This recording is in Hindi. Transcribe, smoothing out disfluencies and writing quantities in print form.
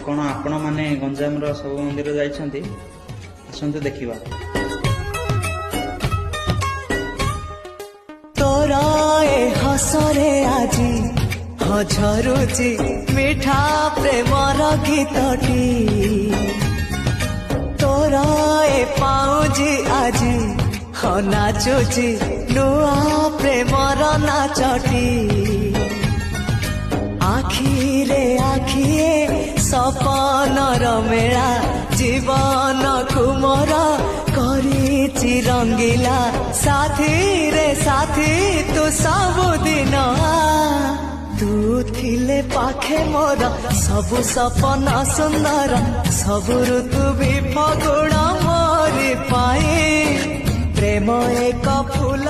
कौन आपण माने गंजाम सब मंदिर जाइछन्ति आसंतु देखिबा। तोरा ए हसरे आजी झरुची मिठा प्रेमर गीतटी तोरा ए पाउजी आजी नाचुची नुआ प्रेमर नाचटी आखिरे आखिए सपनर मेला जीवन कुमर करिछि रंगीला साथी रे साथी तू सबुदिन तू थिले पाखे मोर सबु सपना सुंदर सबु ऋतु भी फगुण मोरी पाए प्रेम एक फूल